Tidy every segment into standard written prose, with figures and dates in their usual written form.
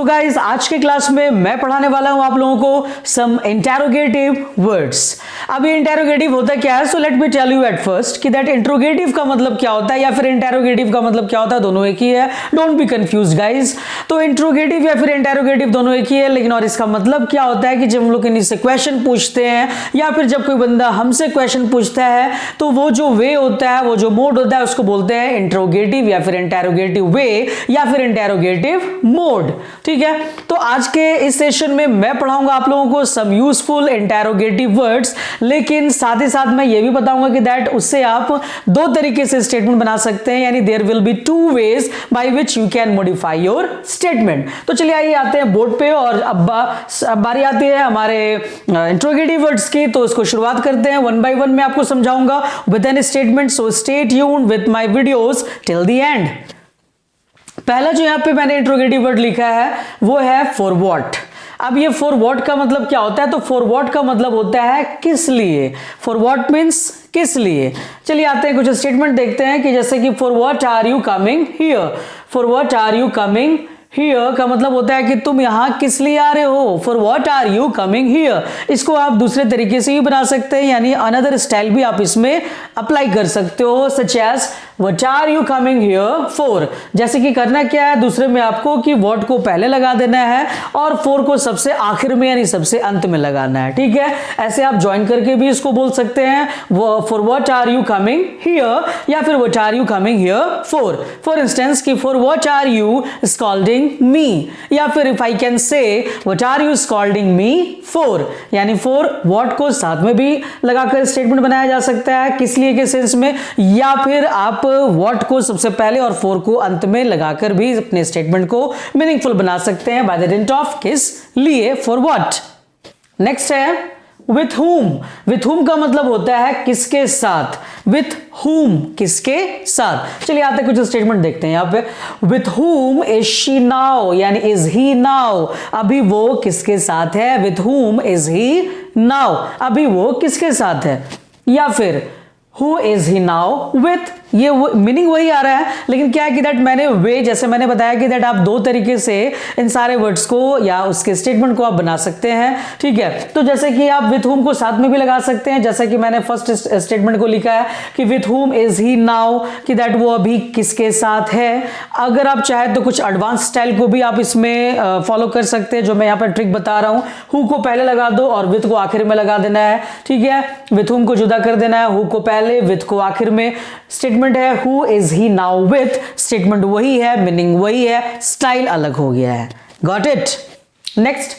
तो गाइस आज के क्लास में मैं पढ़ाने वाला हूं आप लोगों को सम इंटेरोगेटिव वर्ड्स। अब ये इंटेरोगेटिव होता क्या है, so let me tell you at first कि दैट इंट्रोगेटिव का मतलब क्या होता है या फिर इंटेरोगेटिव का मतलब क्या होता है, दोनों एक ही है, डोंट बी कंफ्यूज गाइस। तो इंट्रोगेटिव या फिर इंटेरोगेटिव दोनों एक ही है, लेकिन और इसका मतलब क्या होता है कि जब हम लोग इन्हीं से क्वेश्चन पूछते हैं या फिर जब कोई बंदा हमसे क्वेश्चन पूछता है तो वो जो वे होता है, वो जो मोड होता है, उसको बोलते हैं इंट्रोगेटिव या फिर इंटेरोगेटिव वे या फिर इंटेरोगेटिव मोड। ठीक है, तो आज के इस सेशन में मैं पढ़ाऊंगा आप लोगों को सम यूजफुल इंटेरोगेटिव वर्ड्स, लेकिन साथ ही साथ मैं ये भी बताऊंगा कि दैट उससे आप दो तरीके से स्टेटमेंट बना सकते हैं, यानी there will be two ways by which you can modify your statement. तो चलिए आइए आते हैं बोर्ड पे और अब बारी आती है हमारे इंट्रोगेटिव वर्ड्स की, तो इसको शुरुआत करते हैं। वन बाय वन मैं आपको समझाऊंगा with an statement, so stay tuned with my videos till the end. पहला जो यहां पे मैंने इंट्रोगेटिव वर्ड लिखा है वो है फॉर व्हाट। अब ये फॉर व्हाट का मतलब क्या होता है, तो फॉर व्हाट का मतलब होता है किस लिए। फॉर व्हाट मींस किस लिए। चलिए आते हैं कुछ स्टेटमेंट देखते हैं कि जैसे कि for what are you coming here. For what are you coming here का मतलब होता है कि तुम यहां किस लिए आ रहे हो। For what are you coming here, इसको आप दूसरे तरीके से भी बना सकते हैं, यानी अनदर स्टाइल भी आप इसमें अप्लाई कर सकते हो, such as what are you coming here for. जैसे कि करना क्या है दूसरे में आपको कि व्हाट को पहले लगा देना है और फॉर को सबसे आखिर में यानी सबसे अंत में लगाना है। ठीक है, ऐसे आप ज्वाइन करके भी इसको बोल सकते हैं, for what are you coming here या फिर what are you coming here for. For instance कि for what are you scolding me, या फिर if I can say what are you scolding me for, यानी for what को साथ में भी लगाकर स्टेटमेंट बनाया जा सकता है किस लिए के सेंस में, या फिर आप what को सबसे पहले और for को अंत में लगाकर भी अपने स्टेटमेंट को मीनिंगफुल बना सकते हैं बाय द हिंट ऑफ किस लिए, for what। नेक्स्ट है with whom। with whom का मतलब होता है किसके साथ। with whom किसके साथ। चलिए आते कुछ स्टेटमेंट देखते हैं यहाँ पे। with whom is she now, यानी is he now, अभी वो किसके साथ है। with whom is he now, अभी वो किसके साथ है। या फिर who is he now with, ये मीनिंग वही आ रहा है, लेकिन क्या है कि दैट मैंने वे, जैसे मैंने बताया कि दैट आप दो तरीके से इन सारे वर्ड्स को या उसके स्टेटमेंट को आप बना सकते हैं। ठीक है, तो जैसे कि आप विथ हुम को साथ में भी लगा सकते हैं, जैसे कि मैंने फर्स्ट स्टेटमेंट को लिखा है कि with whom is he now, कि दैट वो अभी किसके साथ है। अगर आप चाहे तो कुछ एडवांस स्टाइल को भी आप इसमें फॉलो कर सकते हैं, जो मैं यहाँ पर ट्रिक बता रहा हूँ। हु को पहले लगा दो और विथ को आखिर में लगा देना है। ठीक है, विथ हुम को जुदा कर देना है, हु को पहले विथ को आखिर में। स्टेटमेंट है who is he now with, statement वही है, मीनिंग वही है, स्टाइल अलग हो गया है। Got it. Next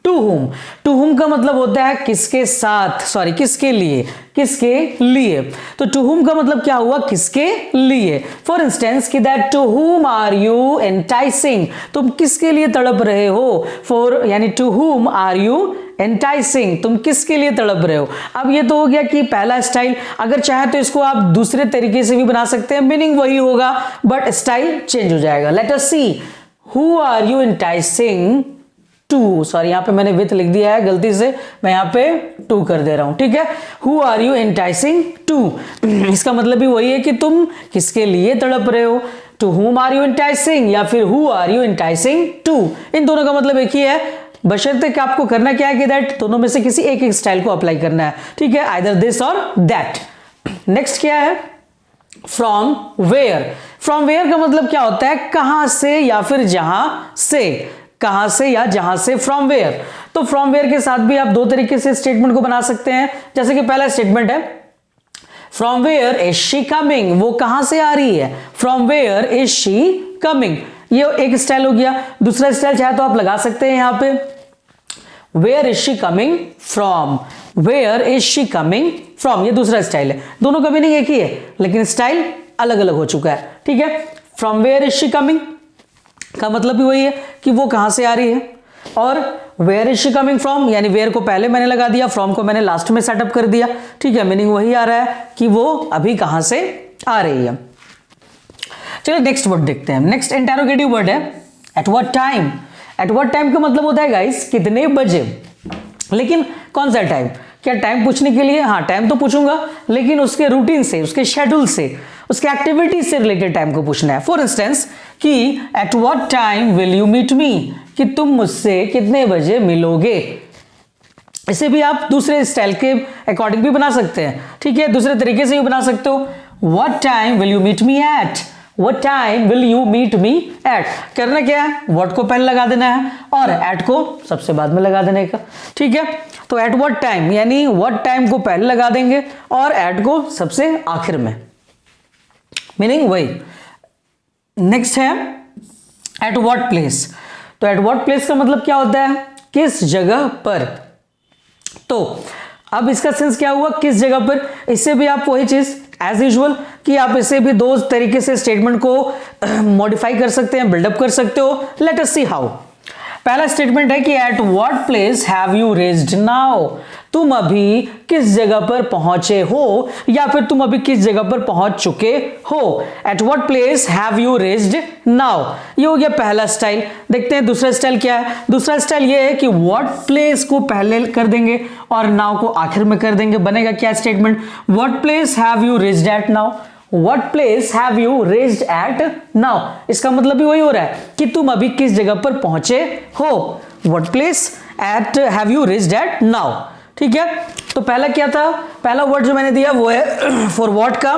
to whom. To whom का मतलब होता है किसके साथ, सॉरी किसके लिए, किसके लिए। तो टू हुम का मतलब क्या हुआ, किसके लिए। फॉर इंस्टेंस कि that to whom are you enticing, तुम किसके लिए तड़प रहे हो। फॉर यानी to whom are you enticing, तुम किसके लिए तड़प रहे हो। अब ये तो हो गया कि पहला स्टाइल, अगर चाहे तो इसको आप दूसरे तरीके से भी बना सकते हैं, मीनिंग वही होगा बट स्टाइल चेंज हो जाएगा। Let us see, who are you enticing to, sorry यहां पे मैंने विथ लिख दिया है गलती से, मैं यहां पे टू कर दे रहा हूं। ठीक है, who are you enticing to, इसका मतलब भी वही है कि तुम किसके लिए तड़प रहे हो। To whom are you enticing या फिर who are you enticing to, इन दोनों का मतलब एक ही है, बशर्ते कि आपको करना क्या है कि दैट दोनों में से किसी एक स्टाइल को अप्लाई करना है। ठीक है, आइदर दिस और दैट। नेक्स्ट क्या है, फ्रॉम वेयर। फ्रॉम वेयर का मतलब क्या होता है, कहां से या फिर जहां से, कहां से या जहां से, फ्रॉम वेयर। तो फ्रॉम वेयर के साथ भी आप दो तरीके से स्टेटमेंट को बना सकते हैं। जैसे कि पहला स्टेटमेंट है from where is she coming, वो कहां से आ रही है। From where is she coming, ये एक स्टाइल हो गया। दूसरा स्टाइल चाहे तो आप लगा सकते हैं यहां पे, where is she coming from, where is she coming from, ये दूसरा स्टाइल है। दोनों का मीनिंग एक ही है लेकिन स्टाइल अलग अलग हो चुका है। ठीक है, from where is she coming का मतलब भी वही है कि वो कहां से आ रही है, और where is she coming from यानी वेयर को पहले मैंने लगा दिया, फ्रॉम को मैंने लास्ट में सेटअप कर दिया। ठीक है, मीनिंग वही आ रहा है कि वो अभी कहां से आ रही है। चलिए नेक्स्ट वर्ड देखते हैं। नेक्स्ट इंटेरोगेटिव वर्ड है eight what time. Eight what time का मतलब होता है गाइस कितने बजे, लेकिन कौन सा टाइम, क्या टाइम पूछने के लिए, हाँ टाइम तो पूछूंगा लेकिन उसके रूटीन से, उसके शेड्यूल से, उसके एक्टिविटीज से रिलेटेड टाइम को पूछना है। फॉर इंस्टेंस कि at what time will you meet me, कि तुम मुझसे कितने बजे मिलोगे। इसे भी आप दूसरे स्टाइल के अकॉर्डिंग भी बना सकते हैं, ठीक है, दूसरे तरीके से भी बना सकते हो। What time will you meet me at, what time will you meet me at. करना क्या है, व्हाट को पहले लगा देना है और एट को सबसे बाद में लगा देने का, ठीक है। तो एट व्हाट टाइम यानी व्हाट टाइम को पहले लगा देंगे और एट को सबसे आखिर में, मीनिंग वही। नेक्स्ट है एट व्हाट प्लेस। तो एट व्हाट प्लेस का मतलब क्या होता है, किस जगह पर। तो अब इसका सेंस क्या हुआ, किस जगह पर। इससे भी आप वही चीज एज यूजुअल कि आप इसे भी दो तरीके से स्टेटमेंट को मॉडिफाई कर सकते हैं, बिल्डअप कर सकते हो। Late us see how. पहला स्टेटमेंट है कि at what place have you reached now, तुम अभी किस जगह पर पहुंचे हो या फिर तुम अभी किस जगह पर पहुंच चुके हो। At what place have you reached now, ये हो गया पहला स्टाइल। देखते हैं दूसरा स्टाइल क्या है। दूसरा स्टाइल ये है कि व्हाट प्लेस को पहले कर देंगे और नाउ को आखिर में कर देंगे। बनेगा क्या statement, what place have you reached eight now, What place have you reached at now। इसका मतलब भी वही हो रहा है कि तुम अभी किस जगह पर पहुंचे हो। What place at have you reached at now, ठीक है। तो पहला क्या था, पहला वर्ड जो मैंने दिया वो है for what का।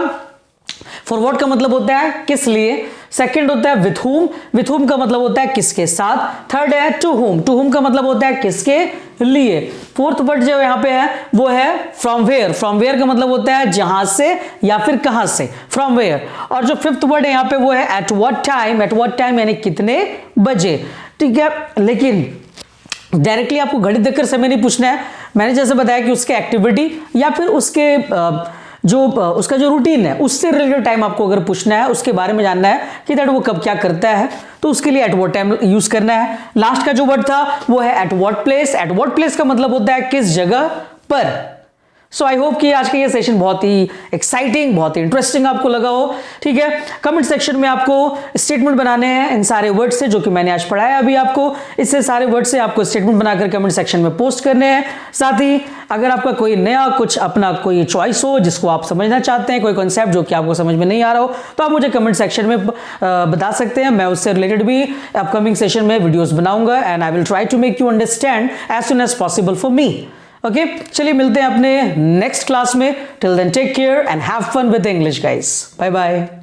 for what का मतलब होता है किस लिए। सेकंड होता है with whom, with whom का मतलब होता है किसके साथ। थर्ड है to whom, to whom का मतलब होता है किसके लिए। फोर्थ वर्ड जो यहाँ पे है वो है from where, from where का मतलब होता है जहां से या फिर कहां से, from where। और जो फिफ्थ वर्ड है यहाँ पे वो है at what time, at what time यानी कितने बजे, ठीक है। लेकिन डायरेक्टली आपको घड़ी देखकर समय नहीं पूछना है। मैंने जैसे बताया कि उसके एक्टिविटी या फिर उसके उसका जो रूटीन है उससे रिलेटेड टाइम आपको अगर पूछना है, उसके बारे में जानना है कि दैट वो कब क्या करता है, तो उसके लिए एट व्हाट टाइम यूज करना है। लास्ट का जो वर्ड था वो है at what place. At what place का मतलब होता है किस जगह पर। सो आई होप कि आज का ये सेशन बहुत ही एक्साइटिंग, बहुत ही इंटरेस्टिंग आपको लगा हो, ठीक है। कमेंट सेक्शन में आपको स्टेटमेंट बनाने हैं इन सारे वर्ड से जो कि मैंने आज पढ़ाया अभी आपको। इससे सारे वर्ड से आपको स्टेटमेंट बनाकर कमेंट सेक्शन में पोस्ट करने हैं। साथ ही अगर आपका कोई नया कुछ अपना कोई चॉइस हो जिसको आप समझना चाहते हैं, कोई कॉन्सेप्ट जो कि आपको समझ में नहीं आ रहा हो, तो आप मुझे कमेंट सेक्शन में बता सकते हैं। मैं उससे रिलेटेड भी अपकमिंग सेशन में वीडियोस बनाऊंगा and I will try to make you understand as soon as possible for me. Okay, चलिए मिलते हैं अपने नेक्स्ट क्लास में। Till then take care and have fun with English guys. Bye bye.